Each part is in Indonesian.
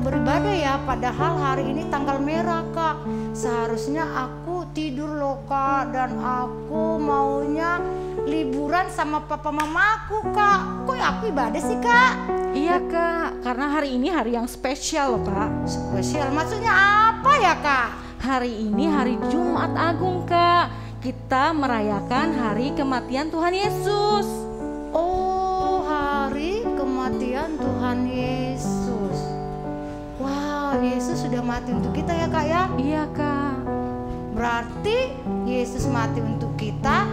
beribadah ya, padahal hari ini tanggal merah Kak. Seharusnya aku tidur loh Kak, dan aku maunya liburan sama papa mamaku Kak. Kok aku ibadah sih Kak? Iya Kak, karena hari ini hari yang spesial loh Kak. Spesial maksudnya apa ya Kak? Hari ini hari Jumat Agung Kak. Kita merayakan hari kematian Tuhan Yesus. Oh, hari kematian Tuhan Yesus. Wah, Yesus sudah mati untuk kita ya Kak ya? Iya Kak. Berarti Yesus mati untuk kita,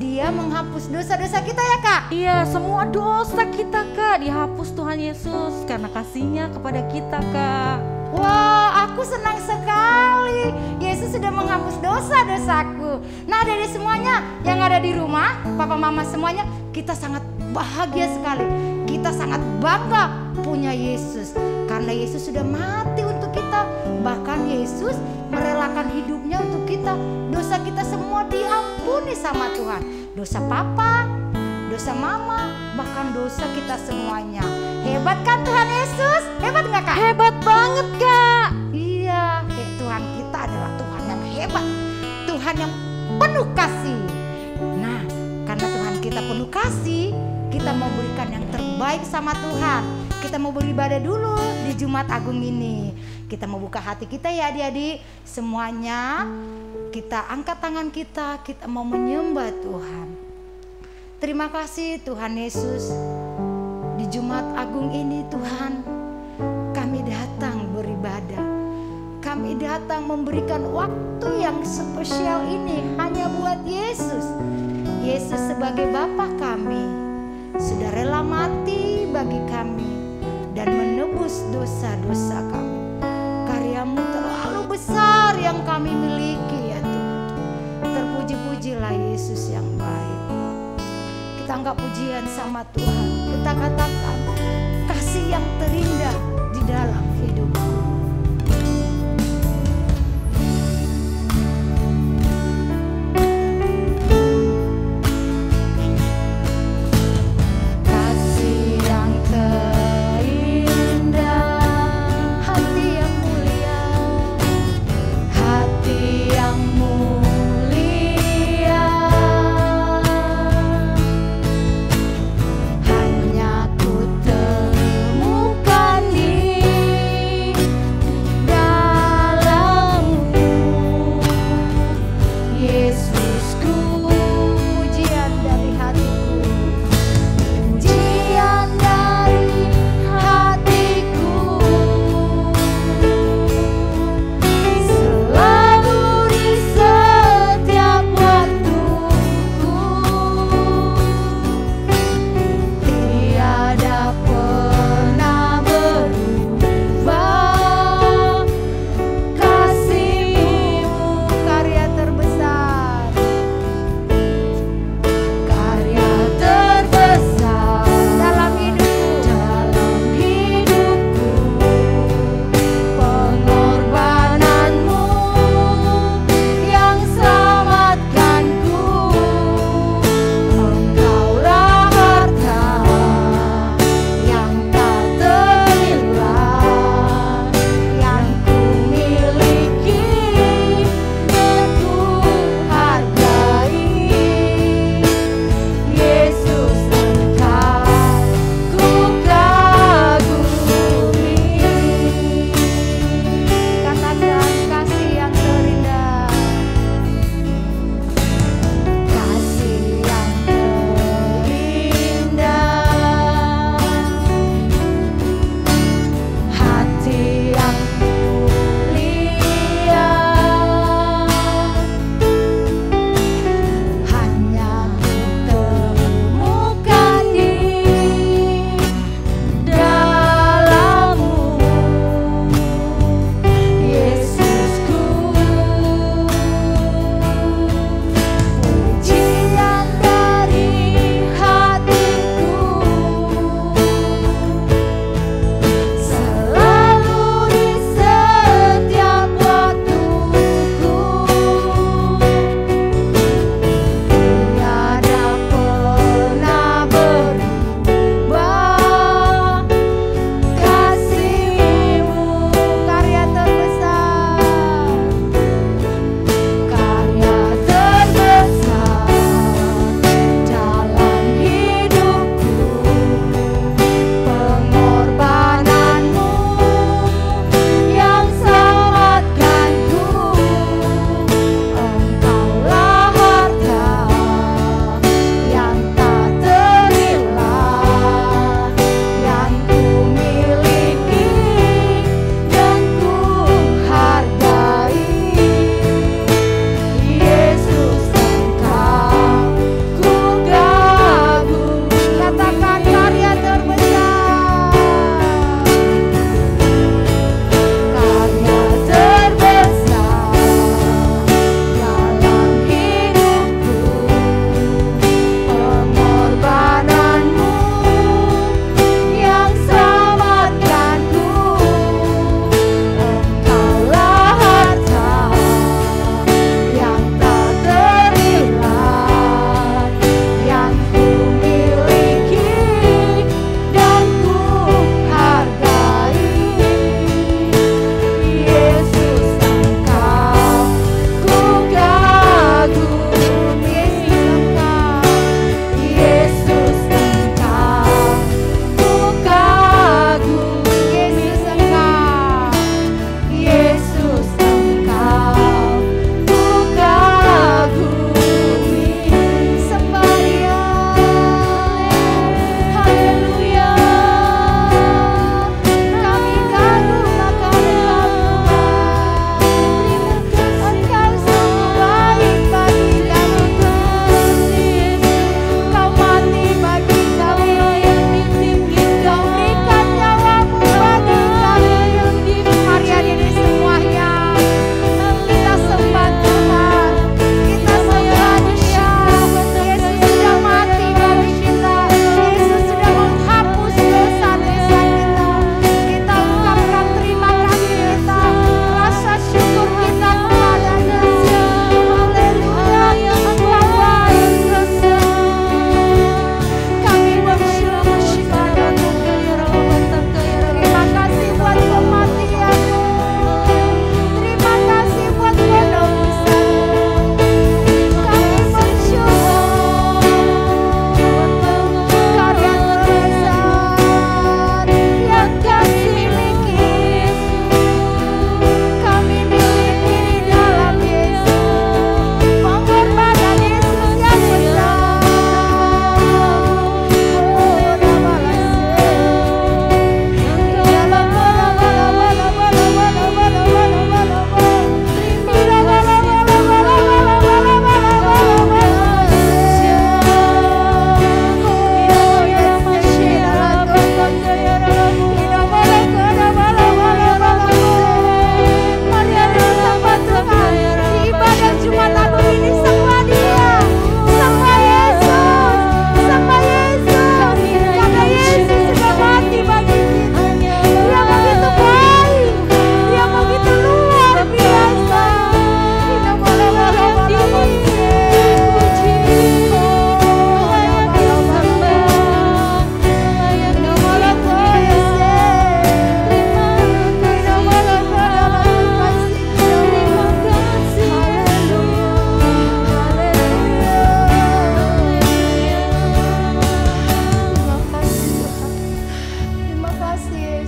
Dia menghapus dosa-dosa kita ya Kak? Iya, semua dosa kita Kak dihapus Tuhan Yesus karena kasih-Nya kepada kita Kak. Wah, aku senang sekali. Yesus sudah menghapus dosa-dosaku. Nah, dari semuanya yang ada di rumah, papa mama semuanya, kita sangat bahagia sekali. Kita sangat bangga punya Yesus. Karena Yesus sudah mati untuk kita. Bahkan Yesus merelakan hidupnya untuk kita. Dosa kita semua diampuni sama Tuhan. Dosa papa, dosa mama, bahkan dosa kita semuanya. Hebat kan Tuhan Yesus? Hebat nggak Kak? Hebat banget Kak. Iya, Tuhan kita adalah Tuhan yang hebat. Tuhan yang penuh kasih. Nah, karena Tuhan kita penuh kasih, kita mau berikan yang terbaik sama Tuhan. Kita mau beribadah dulu di Jumat Agung ini. Kita mau buka hati kita ya adik-adik. Semuanya kita angkat tangan kita mau menyembah Tuhan. Terima kasih Tuhan Yesus. Di Jumat Agung ini Tuhan, kami datang beribadah. Kami datang memberikan waktu yang spesial ini hanya buat Yesus. Yesus sebagai Bapa kami sudah rela mati bagi kami dan menebus dosa-dosa kami. Karyamu terlalu besar yang kami miliki ya Tuhan. Terpuji-pujilah Yesus yang baik. Kita anggap pujian sama Tuhan. Kita katakan kasih yang terindah di dalam hidupku. Hanya ku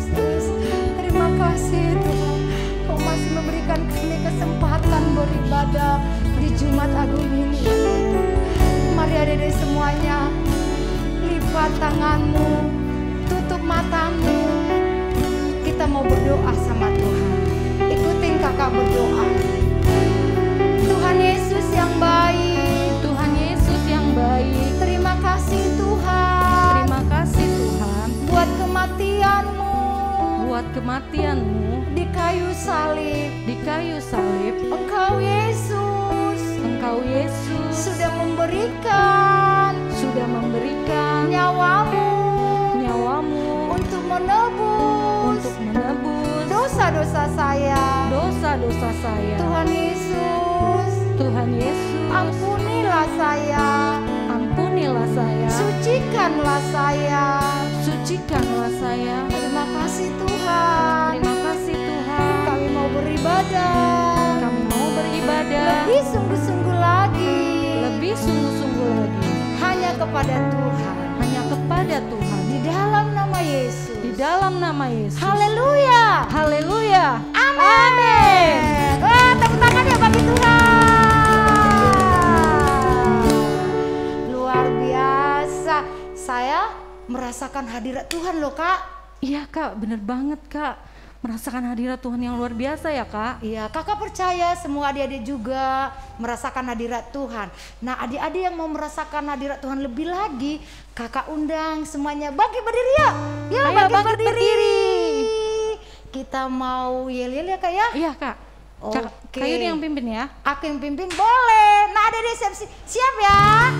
Yesus. Terima kasih Tuhan, Kau masih memberikan kami kesempatan beribadah di Jumat Agung ini. Mari adik-adik semuanya, lipat tanganmu, tutup matamu. Kita mau berdoa sama Tuhan. Ikutin kakak berdoa. Tuhan Yesus yang baik, Tuhan Yesus yang baik, terima kasih Tuhan. terima kasih Tuhan Buat kematian-Mu buat kematian-Mu di kayu salib. di kayu salib. Engkau Yesus Engkau Yesus sudah memberikan nyawa-Mu untuk menebus dosa-dosa saya. Tuhan Yesus, Tuhan Yesus, ampunilah saya, ampunilah saya, sucikanlah saya. sucikanlah saya. Terima kasih Tuhan. Terima kasih Tuhan. Kami mau beribadah Kami mau beribadah lebih sungguh-sungguh lagi lebih sungguh-sungguh lagi hanya kepada Tuhan. hanya kepada Tuhan. Di dalam nama Yesus. Di dalam nama Yesus. Haleluya. Haleluya. Amin. Wah, tepuk tangan ya bagi Tuhan. Luar biasa. Saya merasakan hadirat Tuhan loh Kak. Iya Kak, bener banget Kak. Merasakan hadirat Tuhan yang luar biasa ya Kak. Iya, kakak percaya semua adik-adik juga merasakan hadirat Tuhan. Nah, adik-adik yang mau merasakan hadirat Tuhan lebih lagi, kakak undang semuanya bangkit berdiri ya. Ya, Ayo, bangkit bangkit berdiri. Kita mau yel-yel ya Kak ya. Iya Kak. Oke. Kayu yang pimpin ya. Aku yang pimpin boleh. Nah, adik-adik siap ya.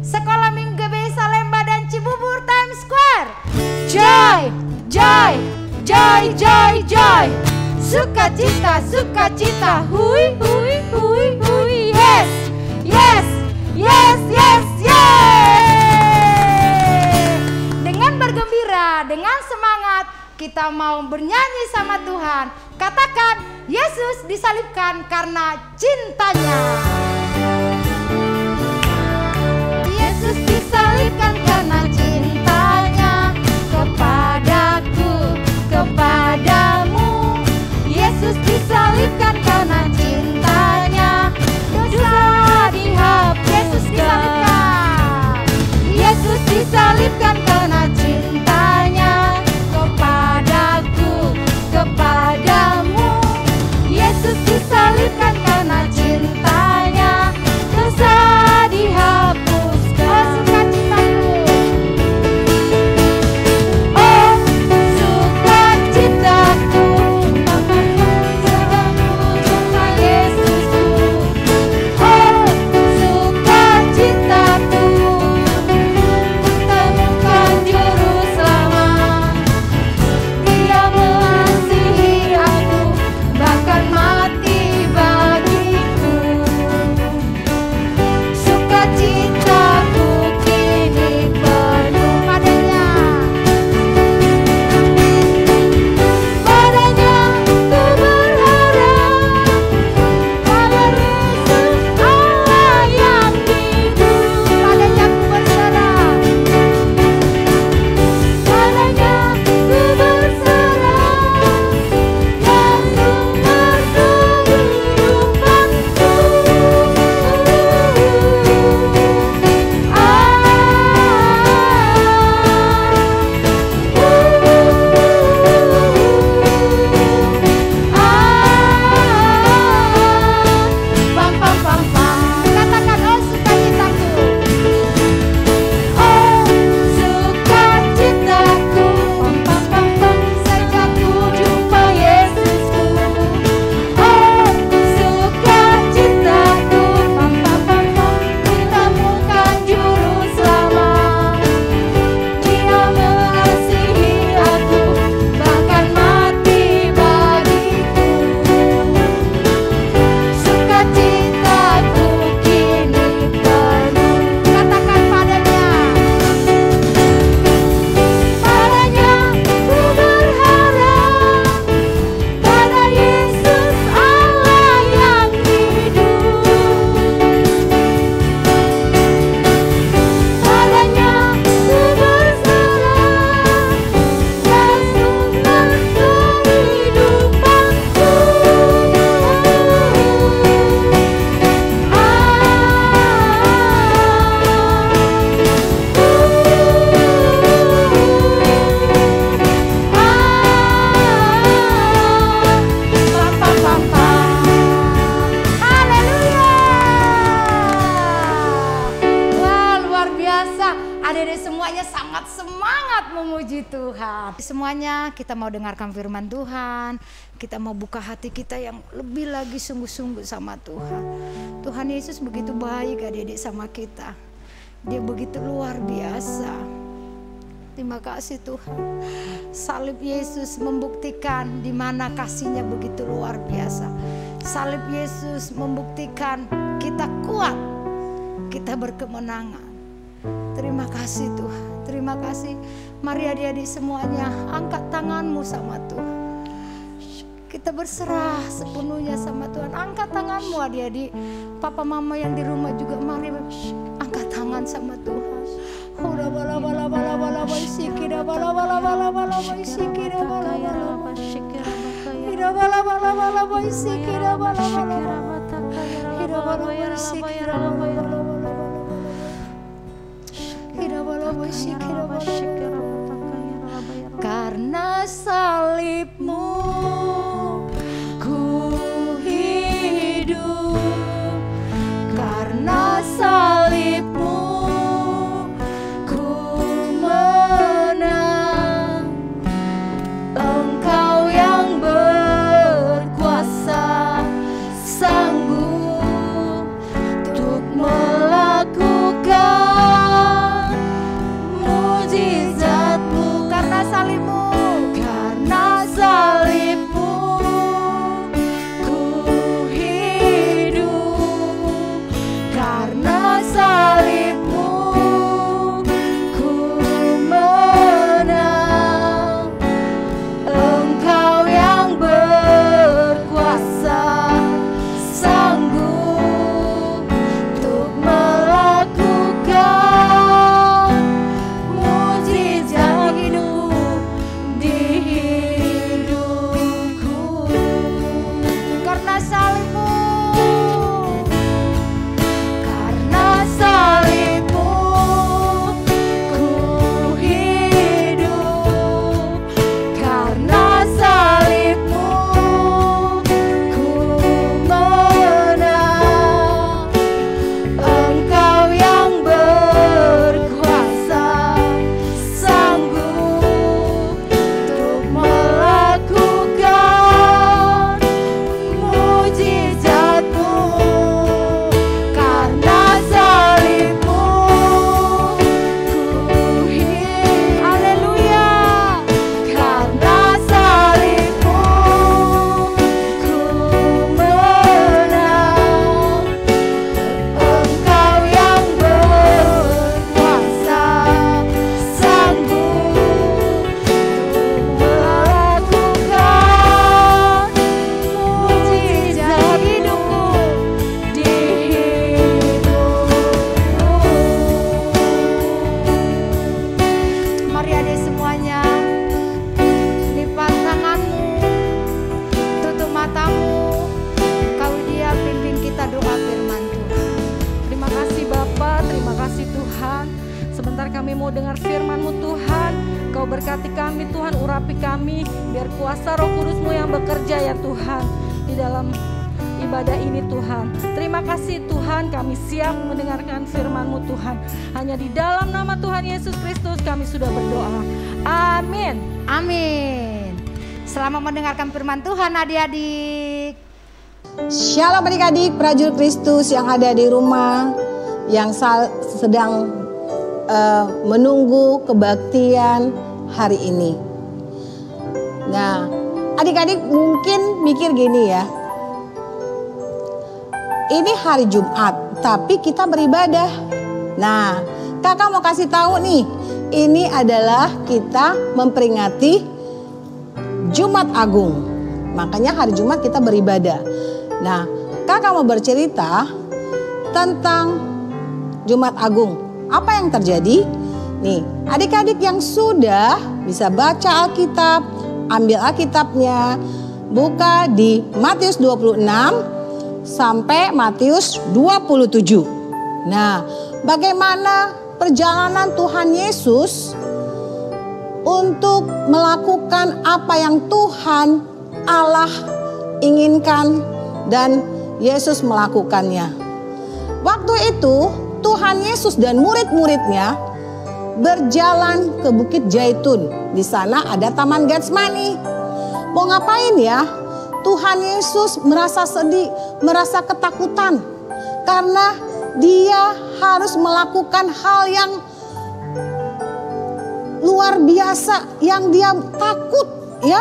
Sekolah Minggu GBI Salemba dan Cibubur Times Square. Joy, joy, joy, joy, joy. Sukacita, sukacita. Hui, hui, hui, hui. Yes, yes, yes, yes, yes. Dengan bergembira, dengan semangat, kita mau bernyanyi sama Tuhan. Katakan, Yesus disalibkan karena cintanya. Yesus disalibkan karena cintanya kepadaku, kepadamu. Yesus disalibkan karena cintanya, dosa dihapuskan. Yesus disalibkan karena cintanya kepadaku, kepadamu. Yesus disalibkan karena cintanya. kita mau dengarkan firman Tuhan. Kita mau buka hati kita yang lebih lagi sungguh-sungguh sama Tuhan. Tuhan Yesus begitu baik adik-adik sama kita. Dia begitu luar biasa. Terima kasih Tuhan. Salib Yesus membuktikan di mana kasih-Nya begitu luar biasa. Salib Yesus membuktikan kita kuat, kita berkemenangan. Terima kasih Tuhan, terima kasih. Mari adik-adik semuanya angkat tanganmu sama Tuhan. Kita berserah sepenuhnya sama Tuhan. Angkat tanganmu adik-adik. Papa mama yang di rumah juga mari angkat tangan sama Tuhan. Karena salib-Mu ku hidup, karena salib-Mu ku menang. Engkau yang berkuasa sanggup untuk melakukan mujizat-Mu. Karena salib-Mu, karena salib-Mu ku hidup, karena salib-Mu ku menang. Engkau yang berkuasa sanggup untuk melakukan mujizat hidupku di hidupku. Karena salib-Mu, karena salib-Mu ku hidup, karena salib-Mu ku menang. Engkau yang berkuasa sanggup untuk melakukan mujizat-Mu. Karena salib-Mu ku hidup. Haleluya. Karena salib-Mu ku menang. Engkau yang berkuasa sanggup untuk melakukan mujizat hidupku di hidupku. Mari adik semuanya, lipat tanganmu, tutup matamu, kau dia pimpin kita doa firman Tuhan. Terima kasih Bapa, terima kasih Tuhan. Sebentar kami mau dengar firman-Mu Tuhan. Kau berkati kami Tuhan, urapi kami. Biar kuasa Roh Kudus-Mu yang bekerja ya Tuhan di dalam ibadah ini Tuhan. Terima kasih Tuhan, kami siap mendengarkan firman-Mu Tuhan. Hanya di dalam nama Tuhan Yesus Kristus kami sudah berdoa. Amin. Amin. Selamat mendengarkan firman Tuhan adik-adik. Shalom adik-adik prajurit Kristus yang ada di rumah, yang sedang menunggu kebaktian hari ini. Nah, adik-adik mungkin mikir gini ya, ini hari Jumat, tapi kita beribadah. Nah, kakak mau kasih tahu nih, ini adalah kita memperingati Jumat Agung. Makanya hari Jumat kita beribadah. Nah, kakak mau bercerita tentang Jumat Agung. Apa yang terjadi? Nih, adik-adik yang sudah bisa baca Alkitab, ambil Alkitabnya, buka di Matius 26 sampai Matius 27. Nah, bagaimana perjalanan Tuhan Yesus untuk melakukan apa yang Tuhan Allah inginkan dan Yesus melakukannya. Waktu itu Tuhan Yesus dan murid-muridnya berjalan ke Bukit Zaitun. Di sana ada Taman Getsemani. Mau ngapain ya? Tuhan Yesus merasa sedih, merasa ketakutan. Karena dia harus melakukan hal yang luar biasa, yang dia takut ya.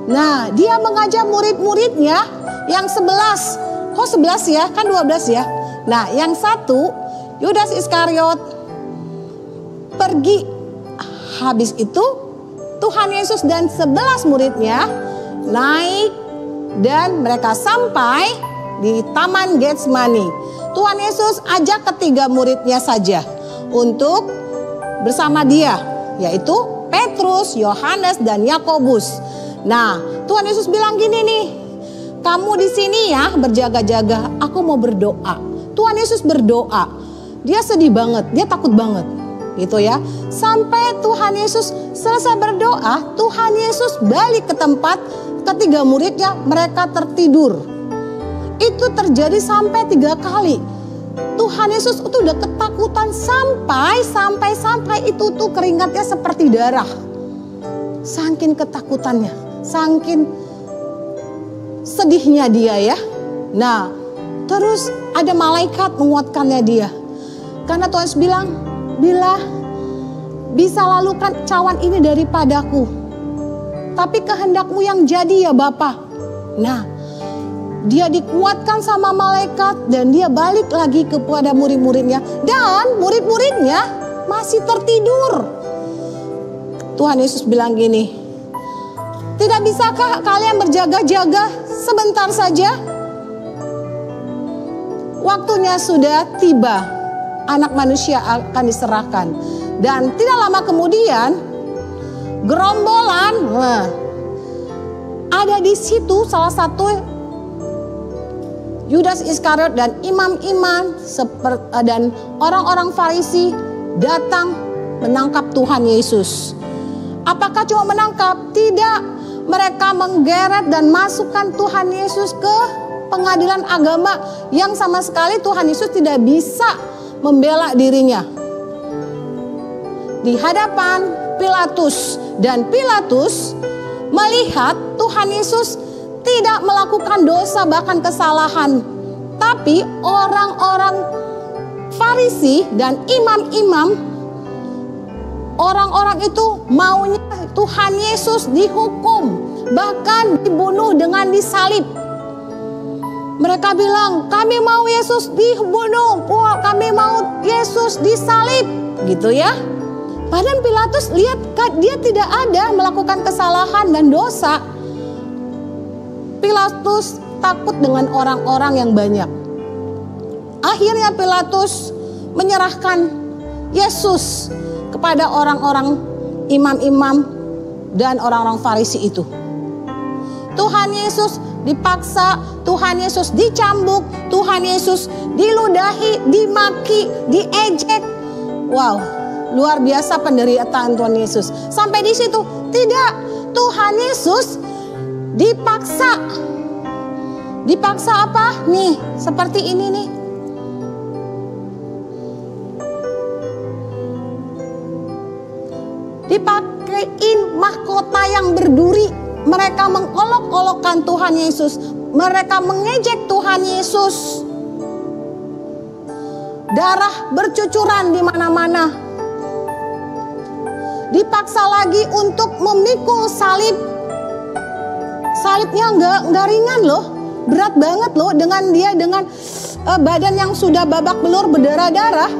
Nah, dia mengajak murid-muridnya yang 11. Kok 11 ya? Kan 12 ya. Nah, yang satu, Yudas Iskariot, pergi. Habis itu Tuhan Yesus dan 11 muridnya naik dan mereka sampai di Taman Getsemani. Tuhan Yesus ajak ketiga muridnya saja untuk bersama dia, yaitu Petrus, Yohanes, dan Yakobus. Nah, Tuhan Yesus bilang gini nih, kamu di sini ya berjaga-jaga, aku mau berdoa. Tuhan Yesus berdoa, dia sedih banget, dia takut banget, gitu ya. Sampai Tuhan Yesus selesai berdoa, Tuhan Yesus balik ke tempat ketiga muridnya, mereka tertidur. Itu terjadi sampai 3 kali. Tuhan Yesus itu udah ketakutan sampai itu tuh keringatnya seperti darah. Saking ketakutannya, saking sedihnya dia ya. Nah, terus ada malaikat menguatkannya dia. Karena Tuhan Yesus bilang, bila bisa lalukan cawan ini daripadaku, tapi kehendakmu yang jadi ya Bapa. Nah, dia dikuatkan sama malaikat dan dia balik lagi kepada murid-muridnya. Dan murid-muridnya masih tertidur. Tuhan Yesus bilang gini, tidak bisakah kalian berjaga-jaga sebentar saja? Waktunya sudah tiba, anak manusia akan diserahkan. Dan tidak lama kemudian, gerombolan ada di situ, salah satu Yudas Iskariot dan imam-imam dan orang-orang Farisi datang menangkap Tuhan Yesus. Apakah cuma menangkap? Tidak. Mereka menggeret dan masukkan Tuhan Yesus ke pengadilan agama yang sama sekali Tuhan Yesus tidak bisa membela dirinya. Di hadapan Pilatus, dan Pilatus melihat Tuhan Yesus tidak melakukan dosa bahkan kesalahan, tapi orang-orang Farisi dan imam-imam, orang-orang itu maunya Tuhan Yesus dihukum, bahkan dibunuh dengan disalib. Mereka bilang, kami mau Yesus dibunuh, kami mau Yesus disalib, gitu ya. Padahal Pilatus lihat dia tidak ada melakukan kesalahan dan dosa. Pilatus takut dengan orang-orang yang banyak. Akhirnya Pilatus menyerahkan Yesus kepada orang-orang imam-imam dan orang-orang Farisi itu. Tuhan Yesus dipaksa, Tuhan Yesus dicambuk, Tuhan Yesus diludahi, dimaki, diejek. Wow, luar biasa penderitaan Tuhan Yesus. Sampai di situ tidak, Tuhan Yesus dipaksa. Dipaksa apa? Nih, seperti ini nih. Dipakein mahkota yang berduri. Mereka mengolok-olokkan Tuhan Yesus. Mereka mengejek Tuhan Yesus. Darah bercucuran di mana-mana. Dipaksa lagi untuk memikul salib. Salibnya nggak ringan loh, berat banget loh, dengan badan yang sudah babak belur berdarah-darah.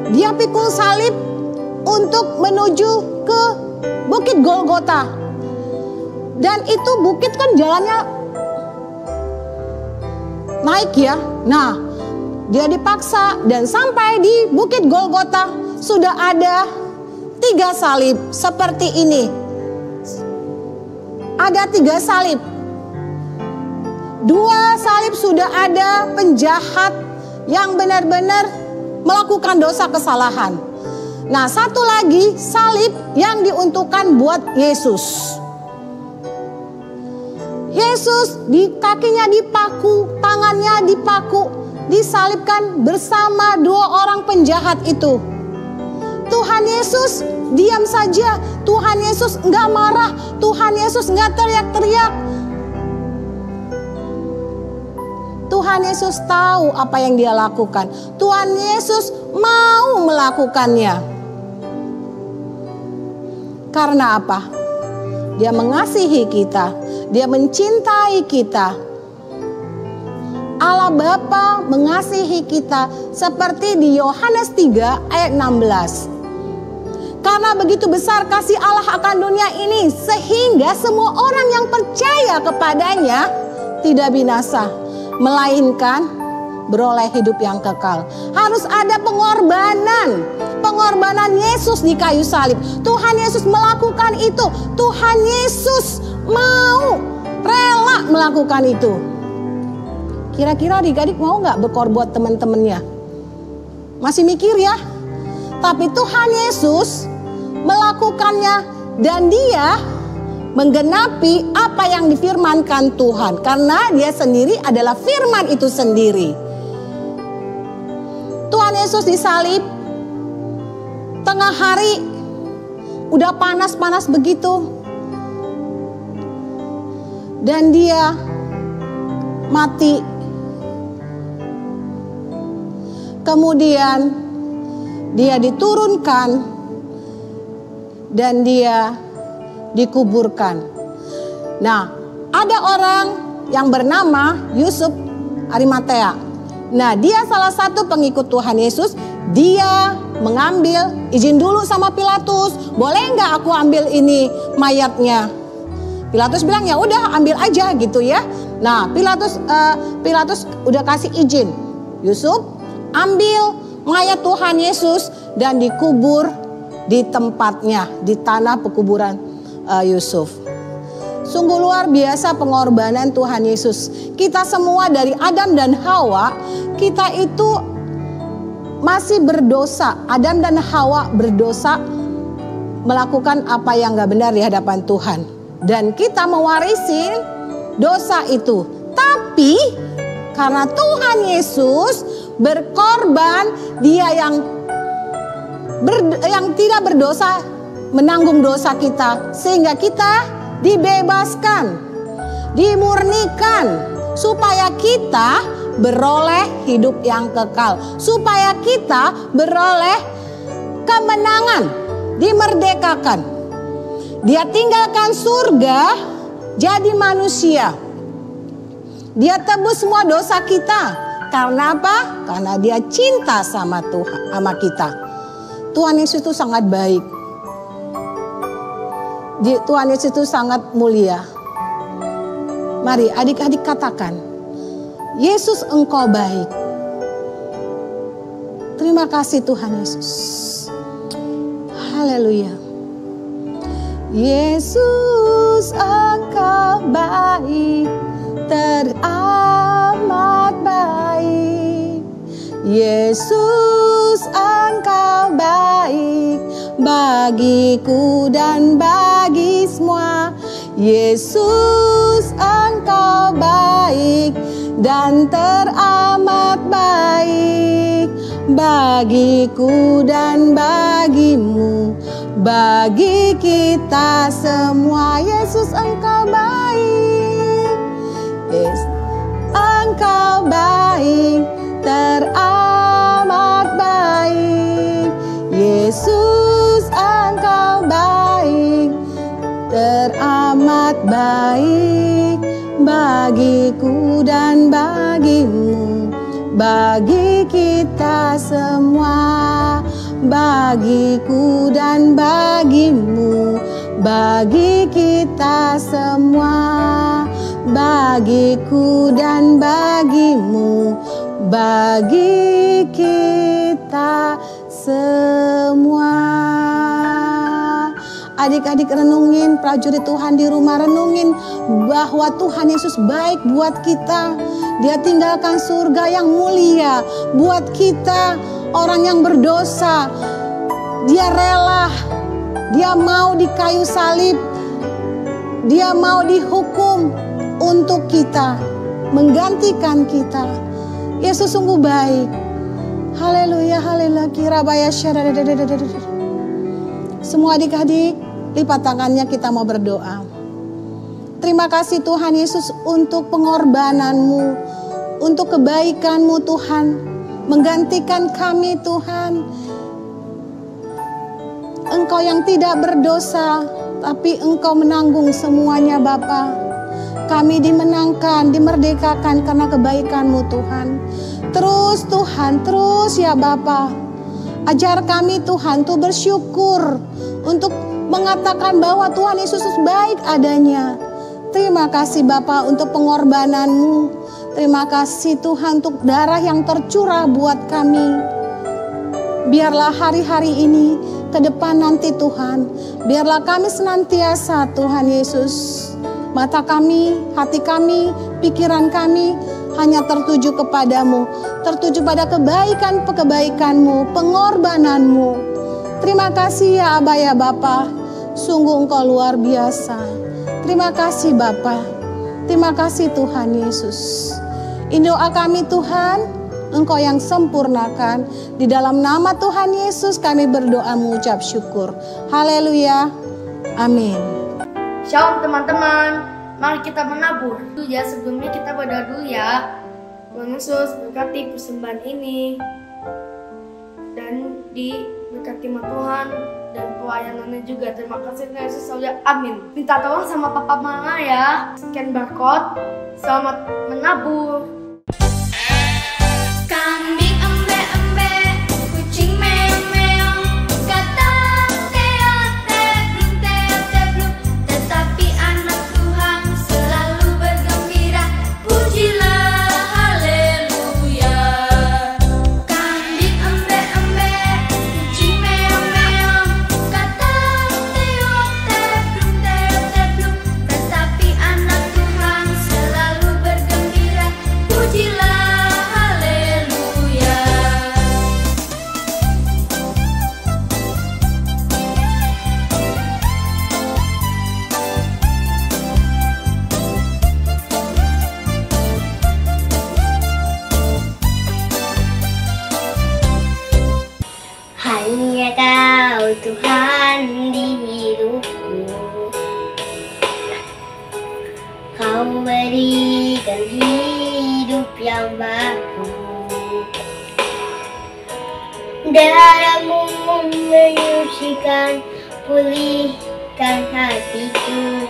Dia pikul salib untuk menuju ke Bukit Golgota. Dan itu bukit kan jalannya naik ya. Nah, dia dipaksa dan sampai di Bukit Golgota sudah ada 3 salib seperti ini. Ada 3 salib. 2 salib sudah ada penjahat yang benar-benar melakukan dosa kesalahan. Nah, 1 lagi salib yang diuntukkan buat Yesus. Yesus di kakinya dipaku, tangannya dipaku, disalibkan bersama 2 orang penjahat itu. Tuhan Tuhan Yesus diam saja, Tuhan Yesus nggak marah, Tuhan Yesus nggak teriak-teriak. Tuhan Yesus tahu apa yang dia lakukan. Tuhan Yesus mau melakukannya. Karena apa? Dia mengasihi kita, dia mencintai kita. Allah Bapa mengasihi kita seperti di Yohanes 3 ayat 16. Karena begitu besar kasih Allah akan dunia ini sehingga semua orang yang percaya kepadanya tidak binasa, melainkan beroleh hidup yang kekal. Harus ada pengorbanan. Pengorbanan Yesus di kayu salib. Tuhan Yesus melakukan itu. Tuhan Yesus mau rela melakukan itu. Kira-kira adik-adik mau gak berkorban buat teman-temannya? Masih mikir ya? Tapi Tuhan Yesus melakukannya dan dia menggenapi apa yang difirmankan Tuhan. Karena dia sendiri adalah firman itu sendiri. Tuhan Yesus disalib tengah hari, udah panas-panas begitu. Dan dia mati. Kemudian dia diturunkan dan dia dikuburkan. Nah, ada orang yang bernama Yusuf Arimatea. Nah, dia salah satu pengikut Tuhan Yesus. Dia mengambil izin dulu sama Pilatus. Boleh nggak aku ambil ini mayatnya? Pilatus bilang ya udah ambil aja gitu ya. Nah, Pilatus udah kasih izin. Yusuf ambil mayat Tuhan Yesus dan dikubur di tempatnya, di tanah pekuburan Yusuf. Sungguh luar biasa pengorbanan Tuhan Yesus. Kita semua dari Adam dan Hawa, kita itu masih berdosa. Adam dan Hawa berdosa, melakukan apa yang gak benar di hadapan Tuhan. Dan kita mewarisi dosa itu. Tapi karena Tuhan Yesus berkorban, dia yang tidak berdosa menanggung dosa kita, sehingga kita dibebaskan, dimurnikan, supaya kita beroleh hidup yang kekal, supaya kita beroleh kemenangan, dimerdekakan. Dia tinggalkan surga jadi manusia. Dia tebus semua dosa kita. Karena apa? Karena dia cinta sama Tuhan, sama kita. Tuhan Yesus itu sangat baik. Tuhan Yesus itu sangat mulia. Mari adik-adik katakan, Yesus engkau baik. Terima kasih Tuhan Yesus. Haleluya. Yesus engkau baik, teramat baik. Yesus engkau baik bagiku dan bagi semua. Yesus engkau baik dan teramat baik bagiku dan bagimu, bagi kita semua. Yesus engkau baik, Yesus engkau baik, teramat baik. Yesus engkau baik, teramat baik bagiku dan bagimu, bagi kita semua. Bagiku dan bagimu, bagi kita semua. Bagiku dan bagimu, bagi kita semua. Adik-adik renungin, prajurit Tuhan di rumah renungin bahwa Tuhan Yesus baik buat kita. Dia tinggalkan surga yang mulia buat kita, orang yang berdosa. Dia rela, dia mau di kayu salib, dia mau dihukum untuk kita, menggantikan kita. Yesus sungguh baik. Haleluya, haleluya. Kirabaya syadadadadadadadadad. Semua adik-adik, lipat tangannya, kita mau berdoa. Terima kasih Tuhan Yesus untuk pengorbanan-Mu, untuk kebaikan-Mu Tuhan, menggantikan kami Tuhan. Engkau yang tidak berdosa, tapi Engkau menanggung semuanya Bapa. Kami dimenangkan, dimerdekakan karena kebaikan-Mu Tuhan. Terus Tuhan, terus ya Bapa. Ajar kami Tuhan untuk bersyukur, untuk mengatakan bahwa Tuhan Yesus baik adanya. Terima kasih Bapa untuk pengorbanan-Mu. Terima kasih Tuhan untuk darah yang tercurah buat kami. Biarlah hari-hari ini, ke depan nanti Tuhan, biarlah kami senantiasa Tuhan Yesus, mata kami, hati kami, pikiran kami hanya tertuju kepadamu, tertuju pada kebaikan-kebaikan-Mu, pengorbanan-Mu. Terima kasih ya Aba ya Bapa, sungguh Engkau luar biasa. Terima kasih Bapa, terima kasih Tuhan Yesus. Ini doa kami Tuhan, Engkau yang sempurnakan. Di dalam nama Tuhan Yesus kami berdoa mengucap syukur. Haleluya, amin. Shalom teman-teman, mari kita menabur. Ya, sebelumnya kita berdoa dulu ya. Tuhan Yesus berkati persembahan ini dan diberkati sama Tuhan dan pelayanannya juga. Terima kasih Tuhan Yesus, amin. Minta tolong sama Papa Mama ya. Scan barcode. Selamat menabur. Kambing embe-embe, kucing meong-meong, kata teot-teblum, tetapi anak Tuhan selalu bergembira, pujilah haleluya. Kambing embe-embe, kucing meong-meong, kata teot-teblum, tetapi anak Tuhan selalu bergembira, pujilah hanya Kau Tuhan di hidupku. Kau berikan hidup yang baru. Darah-Mu menyucikan, pulihkan hatiku.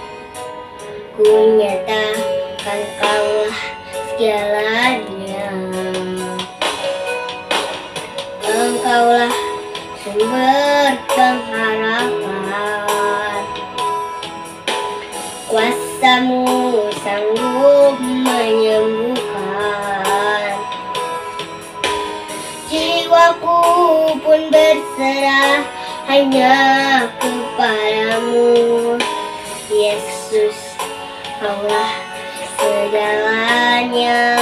Ku nyatakan Kaulah segalanya. Engkaulah sumber pengharapan. Kuasa-Mu sanggup menyembuhkan. Jiwaku pun berserah hanya kepadamu. Yesus, Kaulah segalanya.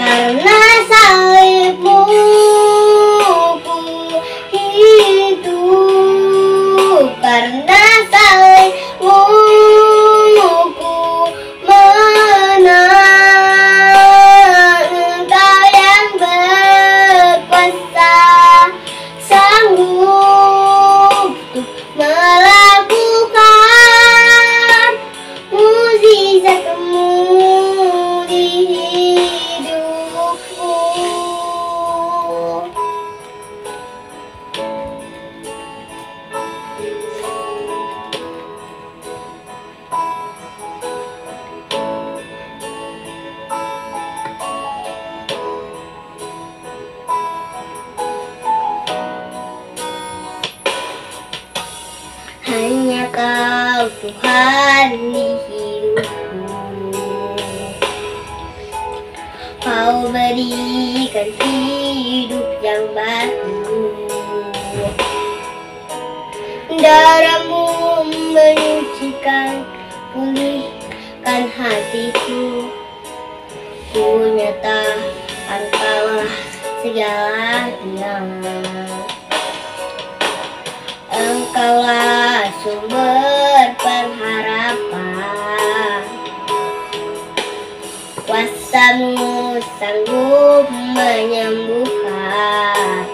Karena salib-Mu ku hidup, karena salib-Mu ku menang. Engkau yang berkuasa, sanggup untuk melakukan mukjizat-Mu di hidupku. Hanya Kau Tuhan di hidupku. Kau berikan hidup yang baru. Darah-Mu menyucikan, pulihkan hatiku. Ku nyatakan Kaulah segalanya. Engkaulah sumber pengharapan. Kuasa-Mu sanggup menyembuhkan.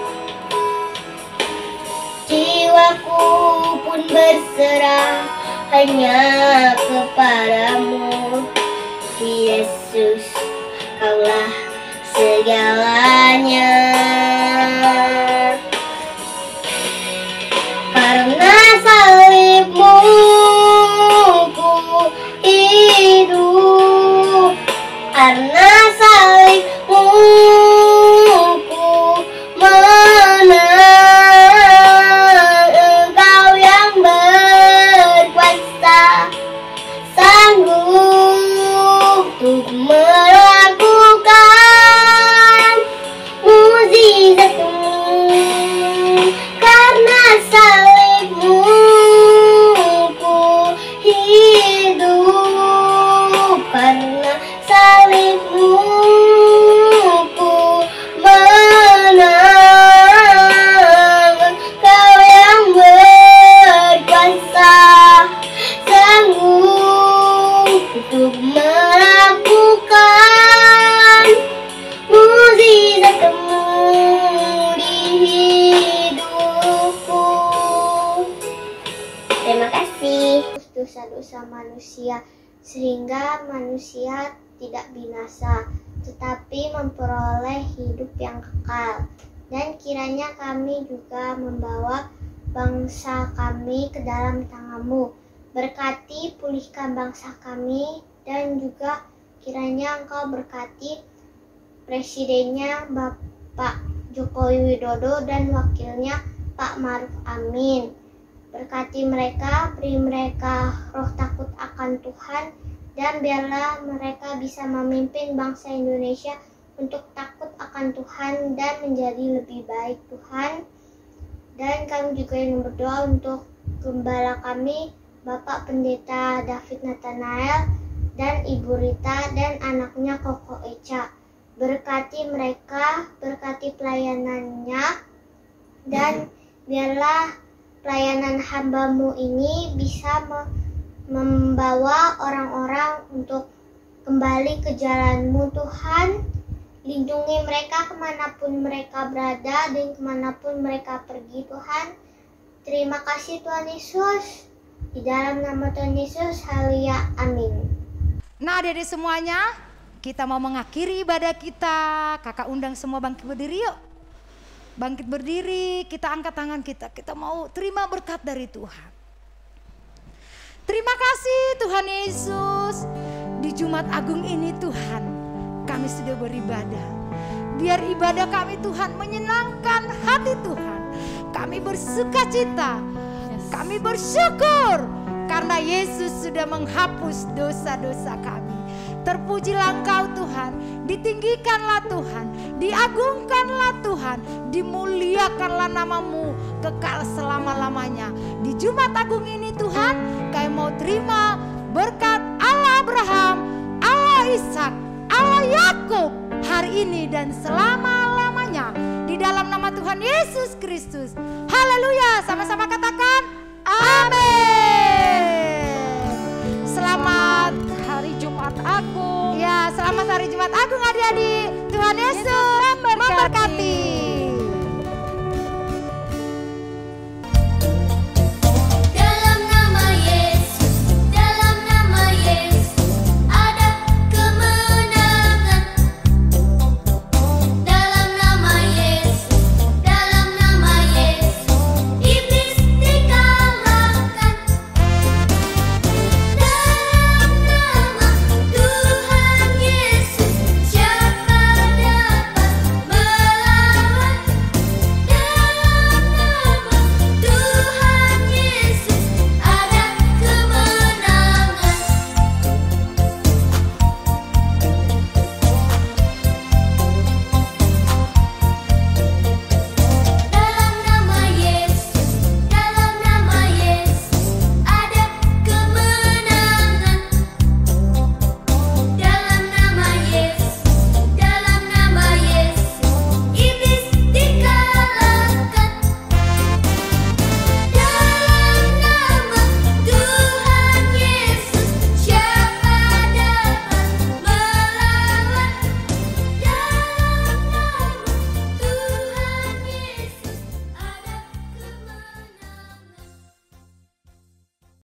berserah hanya kepadamu. Yesus, Kaulah segalanya. Karena salibmu ku hidup, karena salibmu ku menang. Engkau yang berkuasa, sanggup untuk melakukan mukjizat-Mu. Karena salibmu ku hidup, karena salibmu ku menang. Engkau yang berkuasa, sanggup untuk melakukan mukjizat-Mu di hidupku. Terima kasih. Dosa-dosa manusia sehingga manusia tidak binasa, tetapi memperoleh hidup yang kekal. Dan kiranya kami juga membawa bangsa kami ke dalam tangan-Mu. Berkati, pulihkan bangsa kami, dan juga kiranya Engkau berkati presidennya Bapak Jokowi Widodo dan wakilnya Pak Maruf Amin. Berkati mereka, beri mereka roh takut akan Tuhan, dan biarlah mereka bisa memimpin bangsa Indonesia untuk takut akan Tuhan dan menjadi lebih baik, Tuhan. Dan kami juga ingin berdoa untuk gembala kami, Bapak Pendeta David Nathanael dan Ibu Rita dan anaknya Koko Echa. Berkati mereka, berkati pelayanannya, dan biarlah pelayanan hamba-Mu ini bisa membawa orang-orang untuk kembali ke jalan-Mu, Tuhan. Lindungi mereka kemanapun mereka berada dan kemanapun mereka pergi, Tuhan. Terima kasih Tuhan Yesus. Di dalam nama Tuhan Yesus, haleluya, amin. Nah, adik-adik semuanya, kita mau mengakhiri ibadah kita. Kakak undang semua bangkit berdiri yuk. Bangkit berdiri, kita angkat tangan kita. Kita mau terima berkat dari Tuhan. Terima kasih Tuhan Yesus. Di Jumat Agung ini Tuhan, kami sudah beribadah. Biar ibadah kami Tuhan menyenangkan hati Tuhan. Kami bersukacita. Kami bersyukur karena Yesus sudah menghapus dosa-dosa kami. Terpujilah Engkau Tuhan, ditinggikanlah Tuhan, diagungkanlah Tuhan, dimuliakanlah nama-Mu kekal selama-lamanya. Di Jumat Agung ini Tuhan, kami mau terima berkat Allah Abraham, Allah Ishak, Allah Yakub hari ini dan selama-lamanya. Di dalam nama Tuhan Yesus Kristus. Haleluya, sama-sama katakan amin. Selamat hari Jumat Agung. Ya, selamat hari Jumat Agung adik-adik.